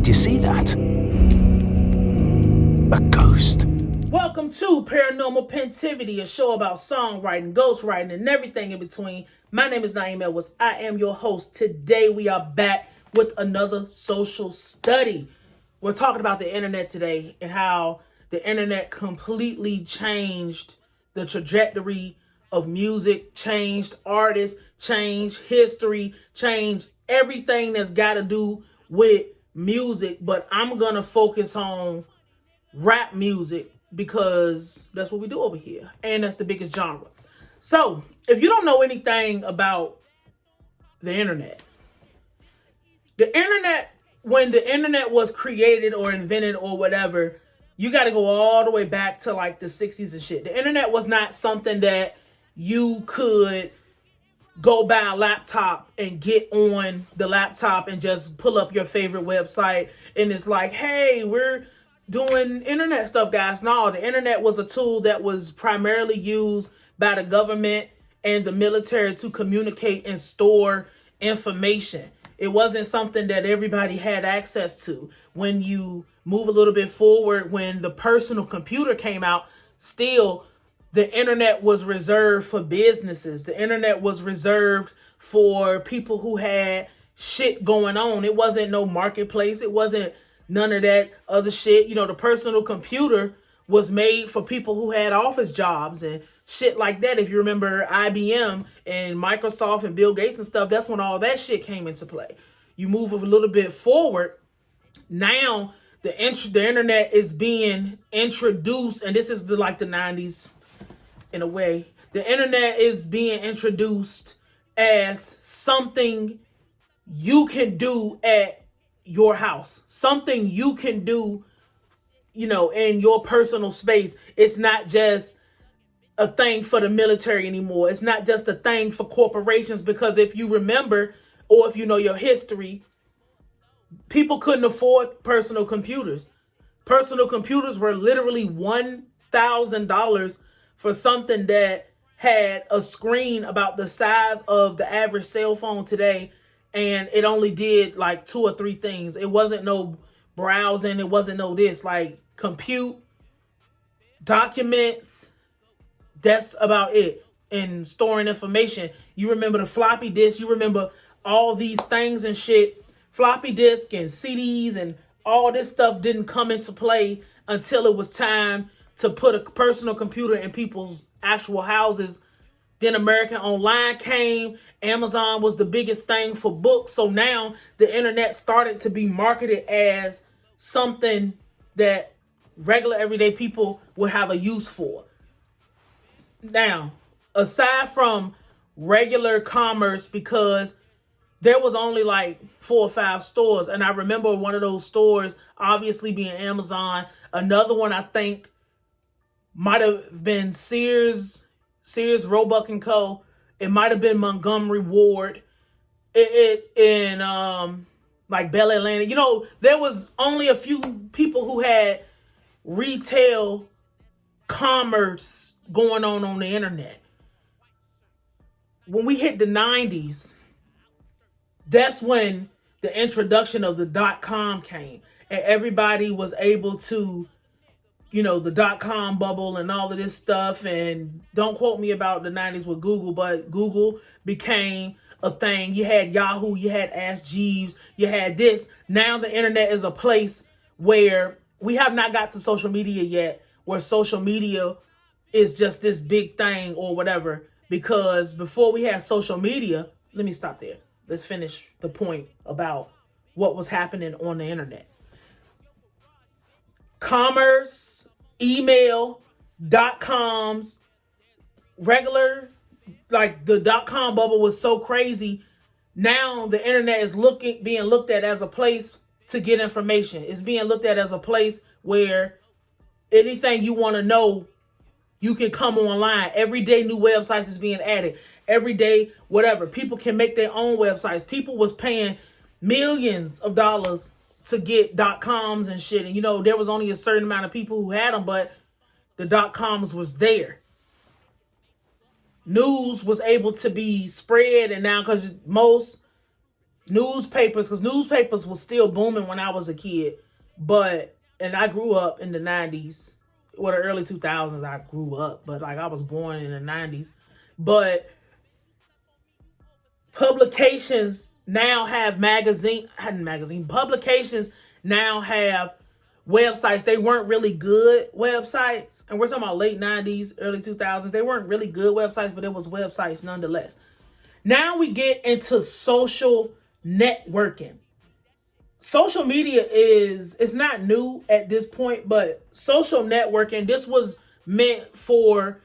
Did you see that? A ghost. Welcome to Paranormal Pentivity, a show about songwriting, ghostwriting, and everything in between. My name is Nayim. I am your host. Today we are back with another social study. We're talking about the internet today and how the internet completely changed the trajectory of music, changed artists, changed history, changed everything that's got to do with music. But I'm going to focus on rap music because that's what we do over here. And that's the biggest genre. So if you don't know anything about the internet, when the internet was created or invented or whatever, you got to go all the way back to like the 60s and shit. The internet was not something that you could go buy a laptop and get on the laptop and just pull up your favorite website and it's like, hey, we're doing internet stuff, guys. No, the internet was a tool that was primarily used by the government and the military to communicate and store information. It wasn't something that everybody had access to. When you move a little bit forward, when the personal computer came out, still the internet was reserved for businesses. The internet was reserved for people who had shit going on. It wasn't no marketplace. It wasn't none of that other shit. You know, the personal computer was made for people who had office jobs and shit like that. If you remember IBM and Microsoft and Bill Gates and stuff, that's when all that shit came into play. You move a little bit forward. Now the internet is being introduced, and this is the 90s in a way. The internet is being introduced as something you can do at your house, something you can do, in your personal space. It's not just a thing for the military anymore. It's not just a thing for corporations, because if you remember, or if you know your history, people couldn't afford personal computers. Personal computers were literally $1,000 for something that had a screen about the size of the average cell phone today. And it only did like 2 or 3 things. It wasn't no browsing. It wasn't no this, like compute, documents. That's about it. And storing information. You remember the floppy disk. You remember all these things and shit. Floppy disk and CDs and all this stuff didn't come into play until it was time to put a personal computer in people's actual houses. Then American Online came. Amazon was the biggest thing for books. So now the internet started to be marketed as something that regular everyday people would have a use for. Now, aside from regular commerce, because there was only like 4 or 5 stores. And I remember one of those stores obviously being Amazon. Another one I think might have been Sears, Roebuck and Co. It might have been Montgomery Ward. In like Bell Atlantic. There was only a few people who had retail commerce going on the internet. When we hit the 90s, that's when the introduction of the .com came. And everybody was able to, the .com bubble and all of this stuff. And don't quote me about the 90s with Google, but Google became a thing. You had Yahoo, you had Ask Jeeves, you had this. Now the internet is a place where we have not got to social media yet, where social media is just this big thing or whatever. Because before we had social media, let me stop there. Let's finish the point about what was happening on the internet. Commerce, email, .coms, regular, like the .com bubble was so crazy. Now the internet is being looked at as a place to get information. It's being looked at as a place where anything you want to know, you can come online. Every day new websites is being added. Every day, whatever. People can make their own websites. People was paying millions of dollars to get .coms and shit. And there was only a certain amount of people who had them, but the .coms was there. News was able to be spread, and now because most newspapers, because newspapers was still booming when I was a kid, and I grew up in the 90s, or the early 2000s. I grew up, but like I was born in the 90s. But publications now have publications now have websites. They weren't really good websites, and we're talking about late 90s, early 2000s. They weren't really good websites, but it was websites nonetheless. Now we get into social networking. Social media it's not new at this point, but social networking, this was meant for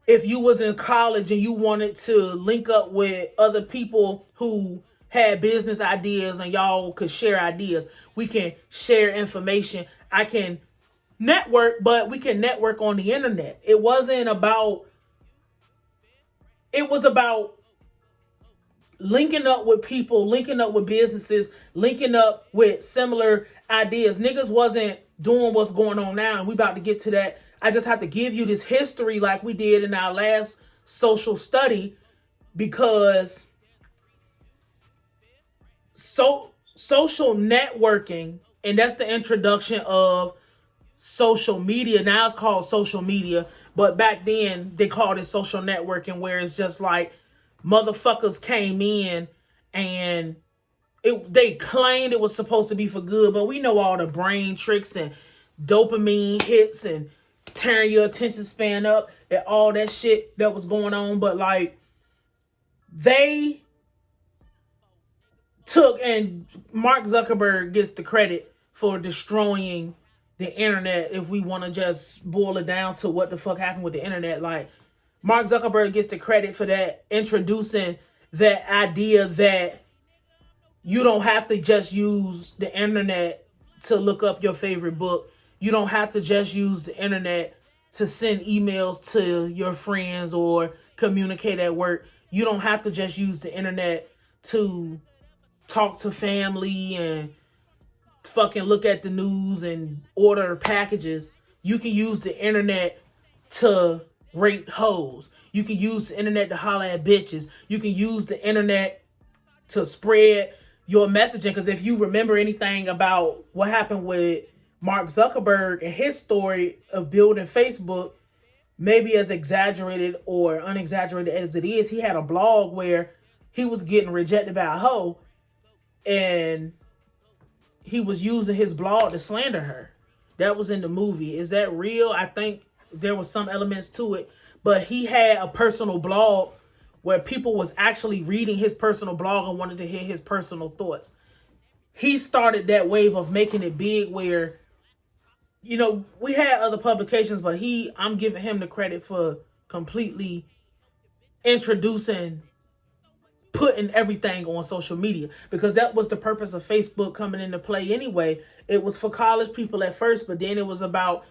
if you was in college and you wanted to link up with other people who had business ideas and y'all could share ideas. We can share information. I can network, but we can network on the internet. It was about linking up with people, linking up with businesses, linking up with similar ideas. Niggas wasn't doing what's going on now, and we about to get to that. I just have to give you this history like we did in our last social study, because social networking, and that's the introduction of social media. Now it's called social media, but back then they called it social networking, where it's just like motherfuckers came in and they claimed it was supposed to be for good, but we know all the brain tricks and dopamine hits and tearing your attention span up and all that shit that was going on. But like, they took, and Mark Zuckerberg gets the credit for destroying the internet, if we want to just boil it down to what the fuck happened with the internet. Like, Mark Zuckerberg gets the credit for that, introducing that idea that you don't have to just use the internet to look up your favorite book. You don't have to just use the internet to send emails to your friends or communicate at work. You don't have to just use the internet to talk to family and fucking look at the news and order packages. You can use the internet to rate hoes. You can use the internet to holler at bitches. You can use the internet to spread your messaging. Because if you remember anything about what happened with Mark Zuckerberg and his story of building Facebook, maybe as exaggerated or unexaggerated as it is, he had a blog where he was getting rejected by a hoe, and he was using his blog to slander her. That was in the movie. Is that real? I think there was some elements to it, but he had a personal blog where people was actually reading his personal blog and wanted to hear his personal thoughts. He started that wave of making it big where, you know, we had other publications, but I'm giving him the credit for completely introducing, putting everything on social media, because that was the purpose of Facebook coming into play anyway. It was for college people at first, but then it was about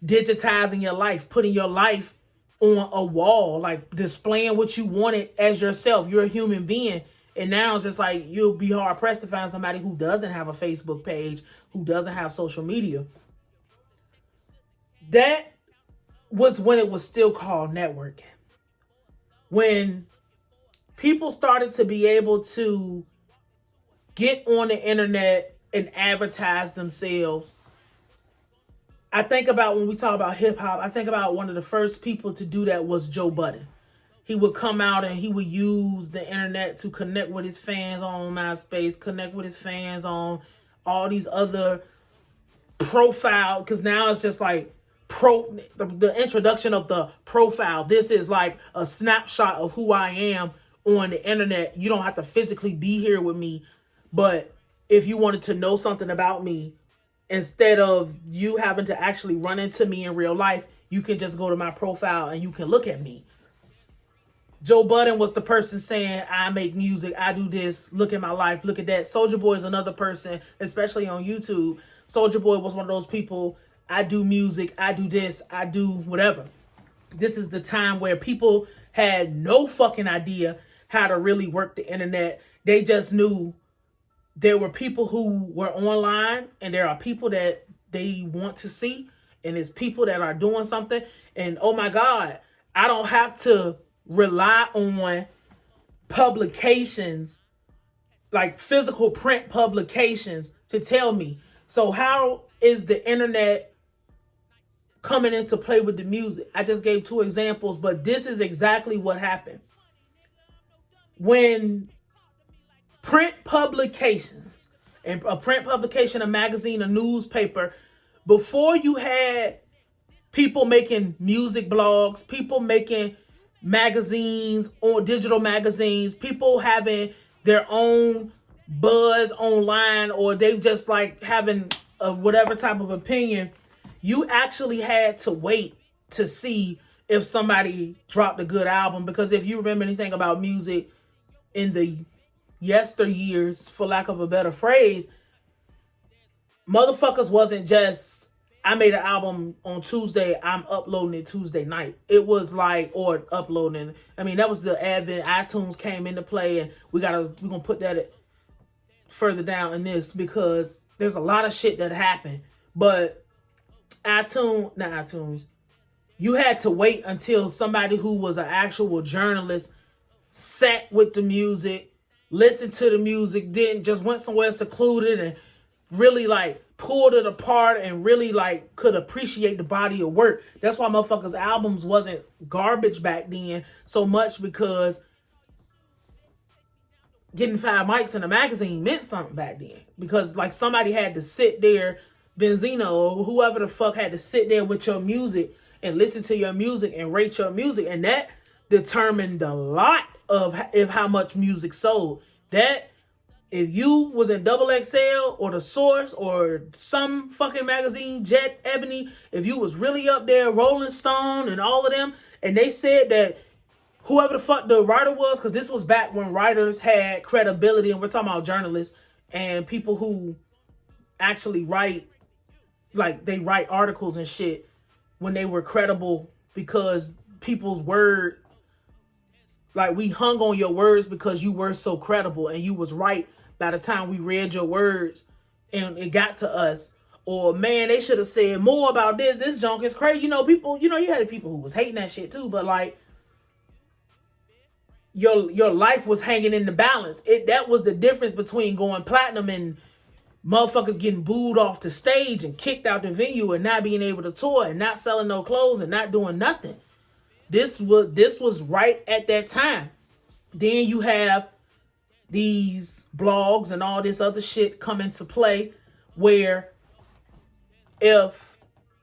digitizing your life, putting your life on a wall, like displaying what you wanted as yourself. You're a human being. And now it's just like, you'll be hard pressed to find somebody who doesn't have a Facebook page, who doesn't have social media. That was when it was still called networking. When people started to be able to get on the internet and advertise themselves. I think about, when we talk about hip hop, I think about one of the first people to do that was Joe Budden. He would come out and he would use the internet to connect with his fans on MySpace, connect with his fans on all these other profile, because now it's just like the introduction of the profile. This is like a snapshot of who I am on the internet. You don't have to physically be here with me, but if you wanted to know something about me, instead of you having to actually run into me in real life, you can just go to my profile and you can look at me. Joe Budden was the person saying, I make music, I do this, look at my life, look at that. Soulja Boy is another person, especially on YouTube. Soulja Boy was one of those people, I do music, I do this, I do whatever. This is the time where people had no fucking idea how to really work the internet. They just knew there were people who were online, and there are people that they want to see, and there's people that are doing something. And oh my God, I don't have to rely on publications like physical print publications to tell me. So how is the internet coming into play with the music? I just gave 2 examples, but this is exactly what happened. When print publications, and a print publication, a magazine, a newspaper, before you had people making music blogs, people making magazines or digital magazines, people having their own buzz online, or they just like having a whatever type of opinion, you actually had to wait to see if somebody dropped a good album. Because if you remember anything about music in the yesteryears, for lack of a better phrase, motherfuckers wasn't just, I made an album on Tuesday, I'm uploading it Tuesday night. It was like, or uploading. I mean, that was the advent. iTunes came into play, and we're gonna put that further down in this because there's a lot of shit that happened. But iTunes, you had to wait until somebody who was an actual journalist sat with the music, listened to the music, didn't just went somewhere secluded and really like pulled it apart and really like could appreciate the body of work. That's why motherfuckers' albums wasn't garbage back then so much, because getting 5 mics in a magazine meant something back then. Because like somebody had to sit there, Benzino or whoever the fuck had to sit there with your music and listen to your music and rate your music, and that determined a lot of how much music sold. That if you was in Double XL or The Source or some fucking magazine, Jet, Ebony, if you was really up there, Rolling Stone and all of them, and they said that whoever the fuck the writer was, because this was back when writers had credibility, and we're talking about journalists and people who actually write, like they write articles and shit when they were credible, because people's word, like we hung on your words because you were so credible and you was right by the time we read your words and it got to us. Or man, they should have said more about this. This junk is crazy. You know, people, you had people who was hating that shit too, but like your life was hanging in the balance. That was the difference between going platinum and motherfuckers getting booed off the stage and kicked out the venue and not being able to tour and not selling no clothes and not doing nothing. This was right at that time. Then you have these blogs and all this other shit come into play, where if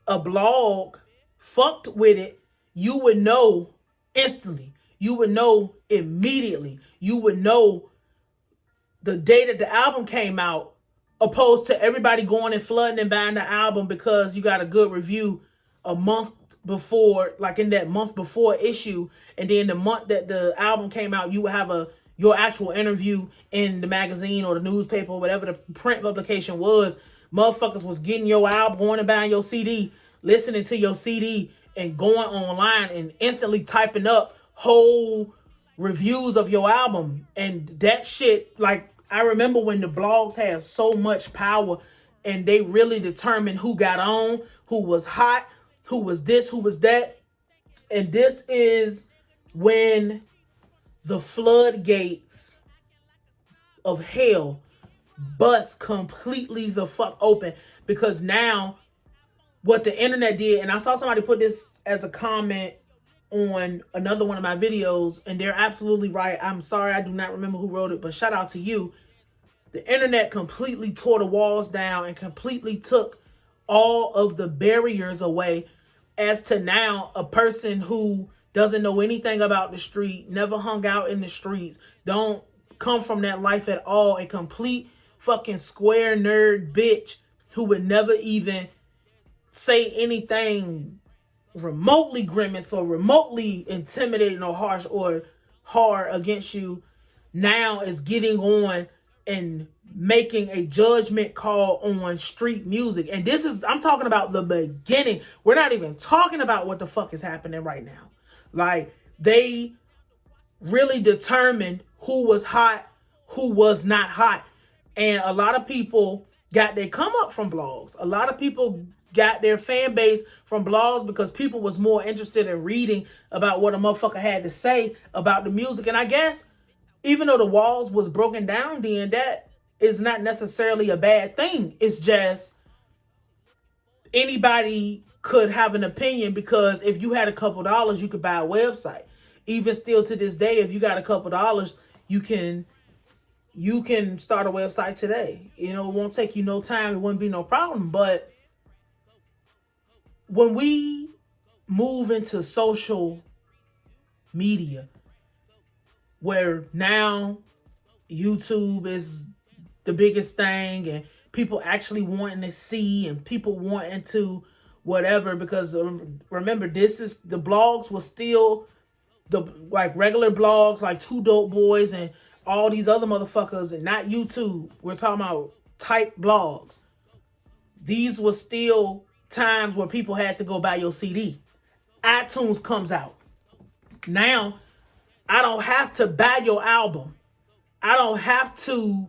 a blog fucked with it, you would know instantly. You would know immediately. You would know the day that the album came out, opposed to everybody going and flooding and buying the album because you got a good review a month before, like in that month before issue, and then the month that the album came out, you would have your actual interview in the magazine or the newspaper or whatever the print publication was. Motherfuckers was getting your album, going and buying your CD, listening to your CD, and going online and instantly typing up whole reviews of your album. And that shit, like, I remember when the blogs had so much power and they really determined who got on, who was hot, who was this, who was that. And this is when the floodgates of hell bust completely the fuck open. Because now what the internet did, and I saw somebody put this as a comment on another one of my videos, and they're absolutely right. I'm sorry, I do not remember who wrote it, but shout out to you. The internet completely tore the walls down and completely took all of the barriers away, as to now a person who doesn't know anything about the street, never hung out in the streets, don't come from that life at all, a complete fucking square nerd bitch who would never even say anything remotely grimace or remotely intimidating or harsh or hard against you, now is getting on and making a judgment call on street music. And this is, I'm talking about the beginning. We're not even talking about what the fuck is happening right now. Like, they really determined who was hot, who was not hot. And a lot of people got their come up from blogs. A lot of people got their fan base from blogs because people was more interested in reading about what a motherfucker had to say about the music. And I guess even though the walls was broken down then, that is not necessarily a bad thing. It's just anybody could have an opinion, because if you had a couple dollars, you could buy a website. Even still to this day, if you got a couple dollars, you can start a website today. It won't take you no time. It wouldn't be no problem. But when we move into social media, where now YouTube is the biggest thing, and people actually wanting to see, and people wanting to whatever, because remember, this is, the blogs was still the like regular blogs, like Two Dope Boys and all these other motherfuckers, and not YouTube. We're talking about type blogs. These were still times where people had to go buy your CD. iTunes comes out. Now, I don't have to buy your album. I don't have to,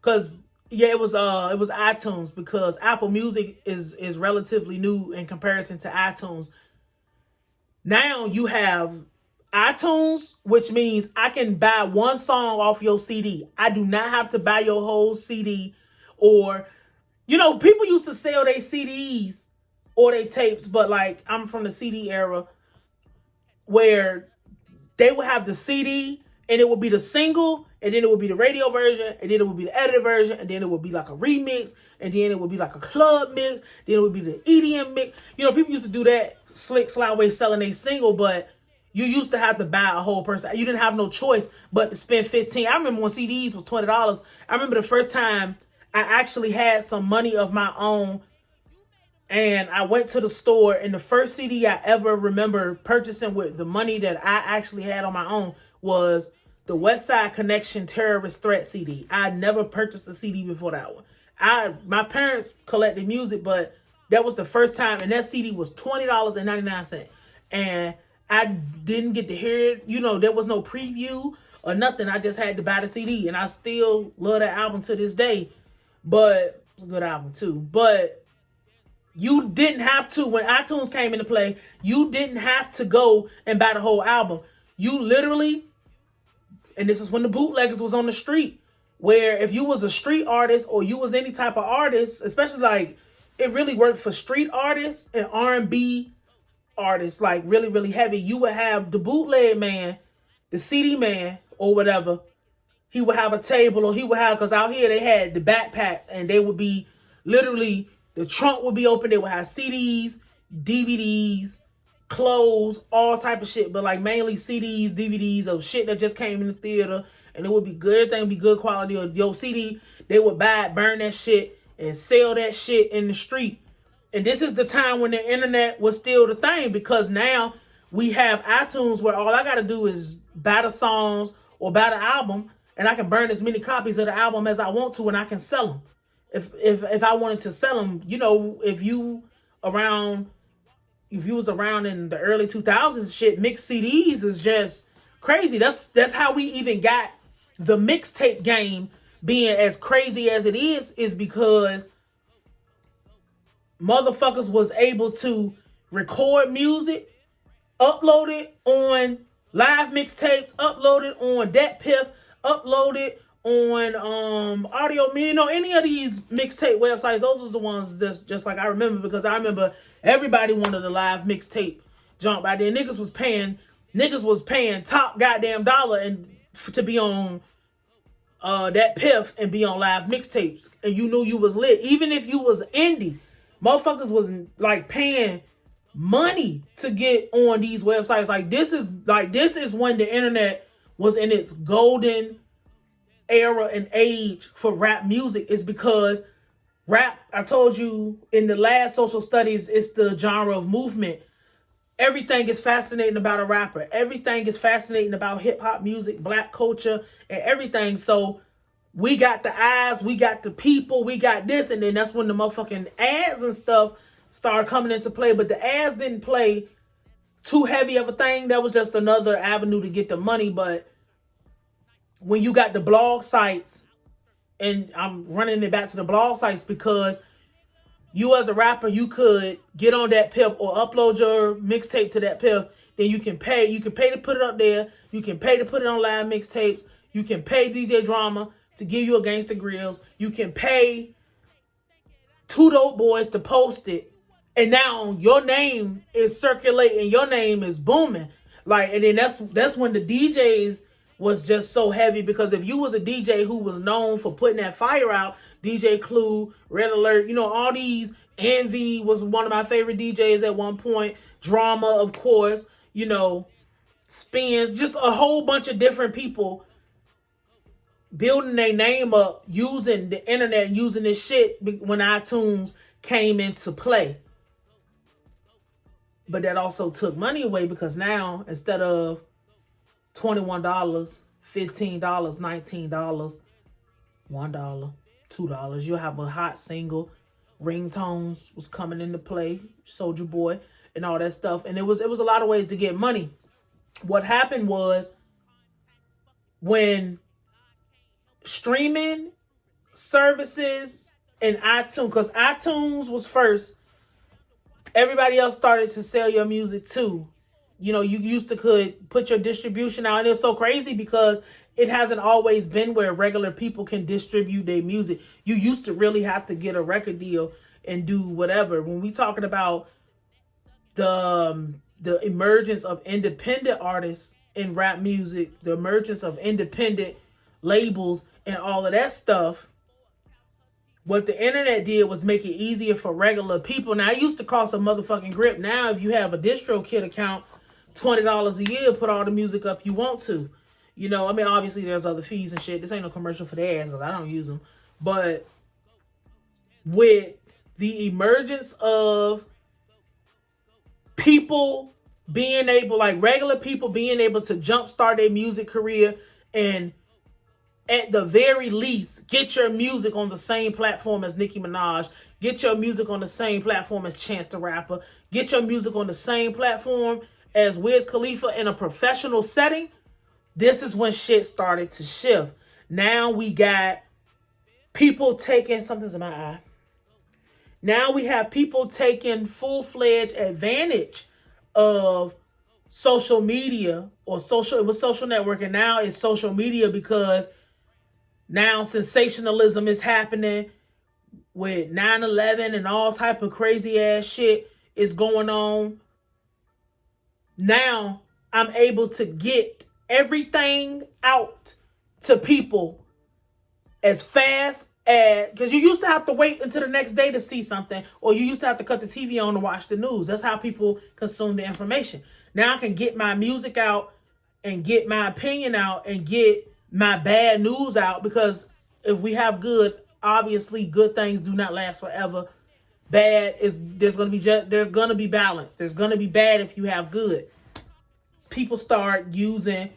because it was iTunes, because Apple Music is relatively new in comparison to iTunes. Now you have iTunes, which means I can buy one song off your CD. I do not have to buy your whole CD. Or, people used to sell their CDs or their tapes, but like, I'm from the CD era, where they would have the CD, and it would be the single, and then it would be the radio version, and then it would be the edited version, and then it would be like a remix, and then it would be like a club mix, then it would be the EDM mix. People used to do that slick, sly way selling a single, but you used to have to buy a whole person. You didn't have no choice but to spend $15. I remember when CDs was $20. I remember the first time I actually had some money of my own, and I went to the store, and the first CD I ever remember purchasing with the money that I actually had on my own was the West Side Connection Terrorist Threat CD. I never purchased a CD before that one. My parents collected music, but that was the first time, and that CD was $20.99. And I didn't get to hear it. There was no preview or nothing. I just had to buy the CD, and I still love that album to this day. But it's a good album too. But you didn't have to, when iTunes came into play, you didn't have to go and buy the whole album. You literally, and this is when the bootleggers was on the street, where if you was a street artist or you was any type of artist, especially like, it really worked for street artists and R&B artists, like really, really heavy. You would have the bootleg man, the CD man or whatever. He would have a table, or he would have, because out here they had the backpacks, and they would be literally, the trunk would be open. They would have CDs, DVDs, clothes, all type of shit, but like mainly CDs, DVDs of shit that just came in the theater, and it would be good. Everything would be good quality. Of your CD, they would buy it, burn that shit, and sell that shit in the street. And this is the time when the internet was still the thing, because now we have iTunes, where all I got to do is buy the songs or buy the album, and I can burn as many copies of the album as I want to, and I can sell them. If I wanted to sell them, if you was around in the early 2000s, shit, mixed CDs is just crazy. That's how we even got the mixtape game being as crazy as it is because motherfuckers was able to record music, upload it on live mixtapes, upload it on DatPiff, upload it on audio, any of these mixtape websites. Those was the ones that's just like I remember, because I remember everybody wanted a live mixtape jump out there. Niggas was paying top goddamn dollar and to be on DatPiff and be on live mixtapes, and you knew you was lit. Even if you was indie, motherfuckers was like paying money to get on these websites. This is when the internet was in its golden era and age for rap music, is because rap, I told you in the last social studies, it's the genre of movement. Everything is fascinating about a rapper. Everything is fascinating about hip hop music, black culture, and everything. So we got the eyes, we got the people, we got this, and then that's when the motherfucking ads and stuff started coming into play. But the ads didn't play too heavy of a thing. That was just another avenue to get the money. But when you got the blog sites, and I'm running it back to the blog sites because you as a rapper, you could get on DatPiff or upload your mixtape to DatPiff. Then you can pay to put it up there. You can pay to put it on live mixtapes. You can pay DJ Drama to give you a Gangsta Grills. You can pay Two Dope Boys to post it. And now your name is circulating. Your name is booming. Like, and then that's when the DJs was just so heavy, because if you was a DJ who was known for putting that fire out, DJ Clue, Red Alert, you know, all these, Envy was one of my favorite DJs at one point, Drama, of course, you know, Spins, just a whole bunch of different people building their name up using the internet and using this shit when iTunes came into play. But that also took money away, because now instead of $21, $15, $19, $1, $2, you'll have a hot single. Ringtones was coming into play, Soulja Boy and all that stuff. And it was a lot of ways to get money. What happened was, when streaming services and iTunes, because iTunes was first, everybody else started to sell your music too. You know, you used to could put your distribution out, and it's so crazy because it hasn't always been where regular people can distribute their music. You used to really have to get a record deal and do whatever. When we talking about the emergence of independent artists in rap music, the emergence of independent labels and all of that stuff, what the internet did was make it easier for regular people. Now, it used to cost a motherfucking grip. Now, if you have a DistroKid account, $20 a year, put all the music up you want to. You know, I mean, obviously there's other fees and shit. This ain't no commercial for their ass, because I don't use them. But with the emergence of people being able, like regular people being able to jumpstart their music career, and at the very least, get your music on the same platform as Nicki Minaj. Get your music on the same platform as Chance the Rapper. Get your music on the same platform as Wiz Khalifa in a professional setting. This is when shit started to shift. Now we got people taking, something's in my eye. Now we have people taking full-fledged advantage of social media, or it was social networking. Now it's social media, because now sensationalism is happening with 9/11 and all type of crazy ass shit is going on. Now I'm able to get everything out to people as fast as, because you used to have to wait until the next day to see something, or you used to have to cut the TV on to watch the news. That's how people consume the information. Now I can get my music out and get my opinion out and get my bad news out, because if we have good, obviously good things do not last forever. Bad is, there's gonna be balance. There's gonna be bad if you have good. People start using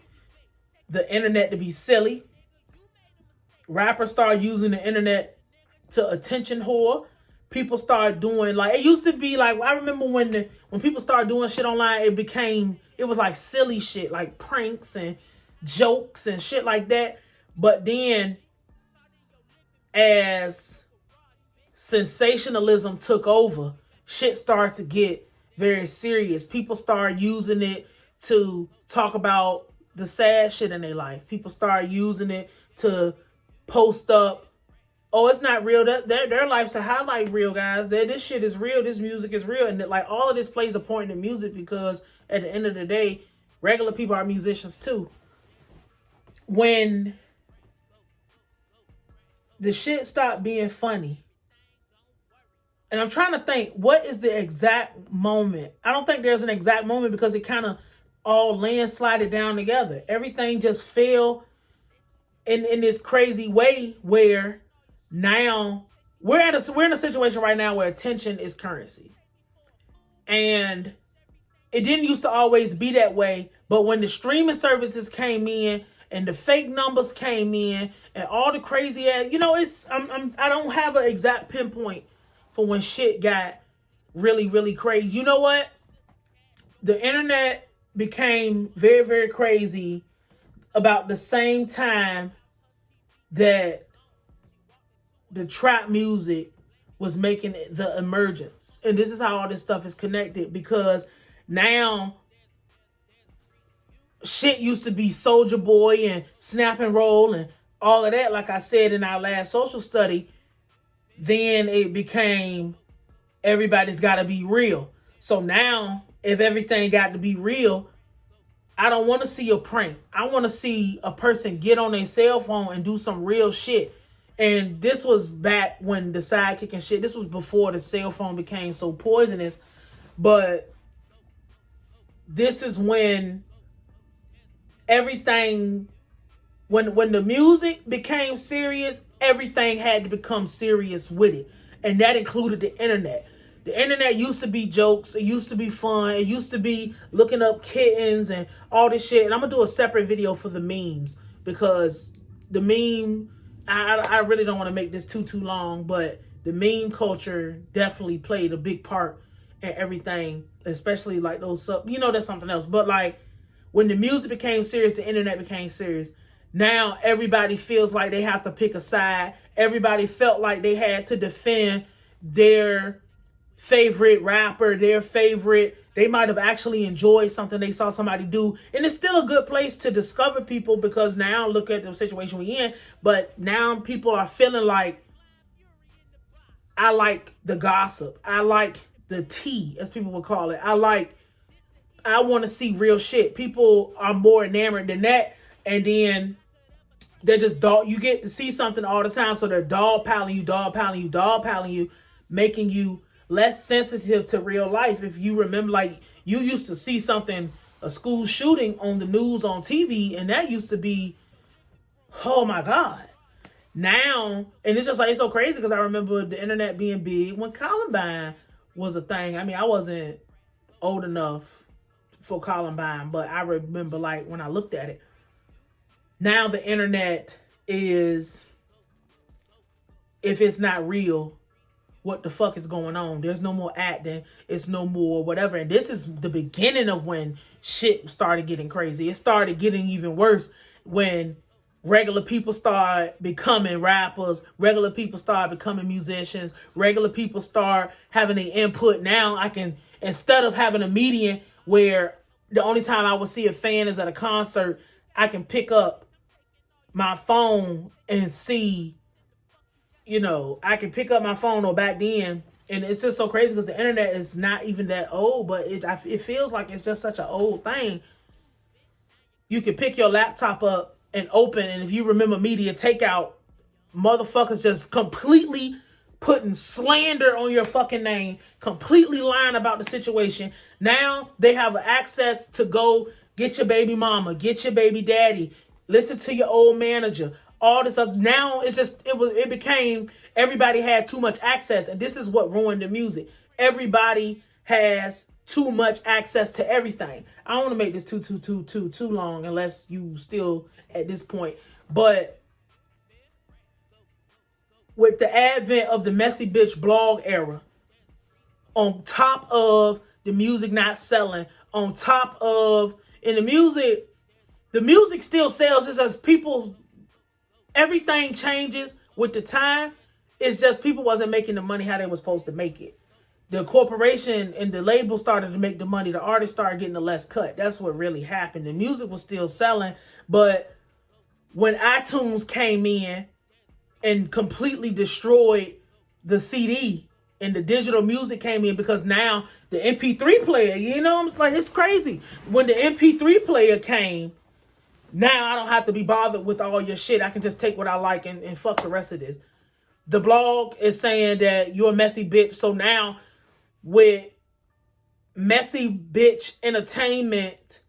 the internet to be silly. Rappers start using the internet to attention whore. People start doing, like, it used to be like, I remember when people started doing shit online, it was like silly shit, like pranks and jokes and shit like that. But then as sensationalism took over, shit started to get very serious. People start using it to talk about the sad shit in their life. People start using it to post up, oh, it's not real. Their life's a highlight reel, guys. This shit is real. This music is real. And like all of this plays a point in music, because at the end of the day, regular people are musicians too. When the shit stopped being funny, and I'm trying to think, what is the exact moment? I don't think there's an exact moment, because it kind of all landslided down together. Everything just fell in this crazy way where now we're in a situation right now where attention is currency. And it didn't used to always be that way, but when the streaming services came in and the fake numbers came in and all the crazy ass, you know, I don't have an exact pinpoint for when shit got really, really crazy. You know what? The internet became very, very crazy about the same time that the trap music was making the emergence. And this is how all this stuff is connected, because now shit used to be Soldier Boy and Snap and Roll and all of that, like I said in our last social study. Then it became everybody's got to be real. So now, if everything got to be real, I don't want to see a prank. I want to see a person get on their cell phone and do some real shit. And this was back when the sidekick and shit, this was before the cell phone became so poisonous. But this is when everything, when the music became serious, everything had to become serious with it. And that included the internet. The internet used to be jokes. It used to be fun. It used to be looking up kittens and all this shit. And I'm going to do a separate video for the memes, because the meme, I really don't want to make this too long, but the meme culture definitely played a big part in everything, especially like those, that's something else. But like when the music became serious, the internet became serious. Now everybody feels like they have to pick a side. Everybody felt like they had to defend their favorite rapper, they might have actually enjoyed something they saw somebody do. And it's still a good place to discover people, because now look at the situation we're in. But now people are feeling like, I like the gossip. I like the tea, as people would call it. I want to see real shit. People are more enamored than that. And then they're just you get to see something all the time. So they're dogpiling you, making you less sensitive to real life. If you remember, like, you used to see something, a school shooting on the news on TV, and that used to be, oh my God. Now, and it's just like, it's so crazy, because I remember the internet being big when Columbine was a thing. I mean, I wasn't old enough for Columbine, but I remember, like, when I looked at it. Now the internet is, if it's not real, what the fuck is going on? There's no more acting. It's no more whatever. And this is the beginning of when shit started getting crazy. It started getting even worse when regular people start becoming rappers. Regular people start becoming musicians. Regular people start having an input. Now I can, instead of having a median where the only time I would see a fan is at a concert, I can pick up my phone and see, I can pick up my phone, or back then, and it's just so crazy because the internet is not even that old, but it feels like it's just such an old thing. You can pick your laptop up and open, and if you remember media takeout, motherfuckers just completely putting slander on your fucking name, completely lying about the situation. Now they have access to go get your baby mama, get your baby daddy, listen to your old manager, all this stuff. Now it's just, it became, everybody had too much access. And this is what ruined the music. Everybody has too much access to everything. I don't want to make this too long, unless you still at this point. But with the advent of the messy bitch blog era, on top of the music not selling, on top of, in the music still sells. It's just people, everything changes with the time. It's just people wasn't making the money how they were supposed to make it. The corporation and the label started to make the money. The artist started getting the less cut. That's what really happened. The music was still selling, but when iTunes came in and completely destroyed the CD and the digital music came in, because now the MP3 player, it's like, it's crazy. When the MP3 player came, now I don't have to be bothered with all your shit. I can just take what I like and fuck the rest of this. The blog is saying that you're a messy bitch. So now with Messy Bitch Entertainment,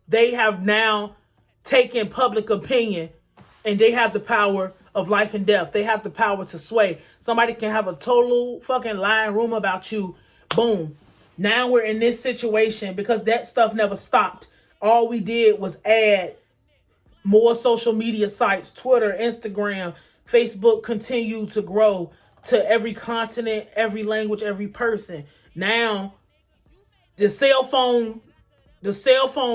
they have now taken public opinion, and they have the power of life and death. They have the power to sway. Somebody can have a total fucking lying rumor about you. Boom. Now we're in this situation because that stuff never stopped. All we did was add more social media sites, Twitter, Instagram, Facebook continued to grow to every continent, every language, every person. Now, the cell phone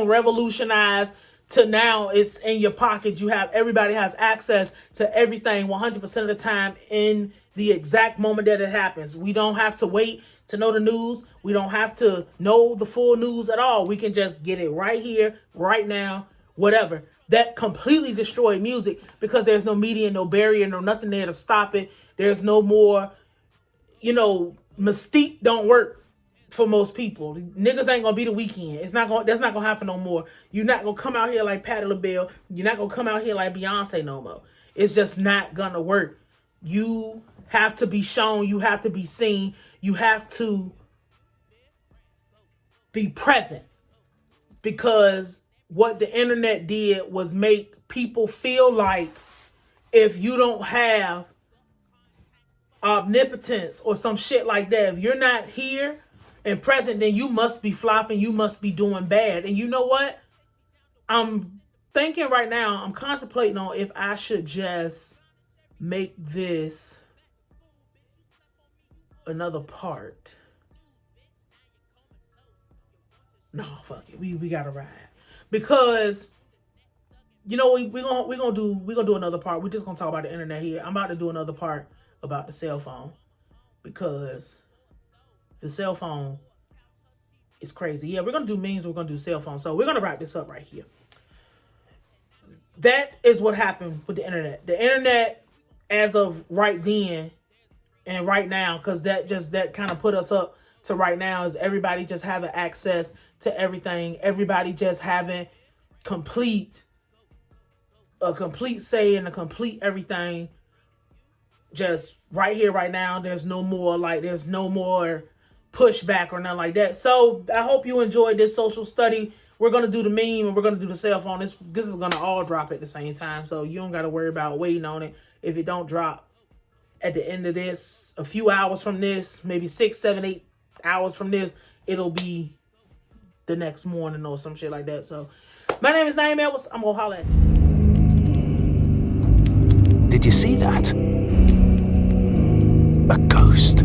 revolutionized to now it's in your pocket. Everybody has access to everything 100% of the time in the exact moment that it happens. We don't have to wait to know the news. We don't have to know the full news at all. We can just get it right here, right now, whatever. That completely destroyed music because there's no media, no barrier, no nothing there to stop it. There's no more, mystique don't work for most people. Niggas ain't gonna be the weekend. That's not gonna happen no more. You're not gonna come out here like Patti LaBelle. You're not gonna come out here like Beyonce no more. It's just not gonna work. You have to be shown. You have to be seen. You have to be present, because what the internet did was make people feel like if you don't have omnipotence or some shit like that, if you're not here and present, then you must be flopping, you must be doing bad. And you know what? I'm thinking right now, I'm contemplating on if I should just make this another part. No, fuck it. We gotta ride. Because we're gonna do another part. We're just gonna talk about the internet here. I'm about to do another part about the cell phone, because the cell phone is crazy. Yeah, we're gonna do memes, we're gonna do cell phone. So we're gonna wrap this up right here. That is what happened with the internet. The internet, as of right then and right now, because that kind of put us up to right now, is everybody just having access to everything. Everybody just having a complete say and a complete everything just right here, right now. There's no more pushback or nothing like that. So I hope you enjoyed this social study. We're going to do the meme and we're going to do the cell phone. This is going to all drop at the same time. So you don't got to worry about waiting on it. If it don't drop at the end of this, a few hours from this, maybe 6, 7, 8 hours from this, it'll be the next morning or some shit like that. So my name is Nayim. I'm going to holler at you. Did you see that? A ghost.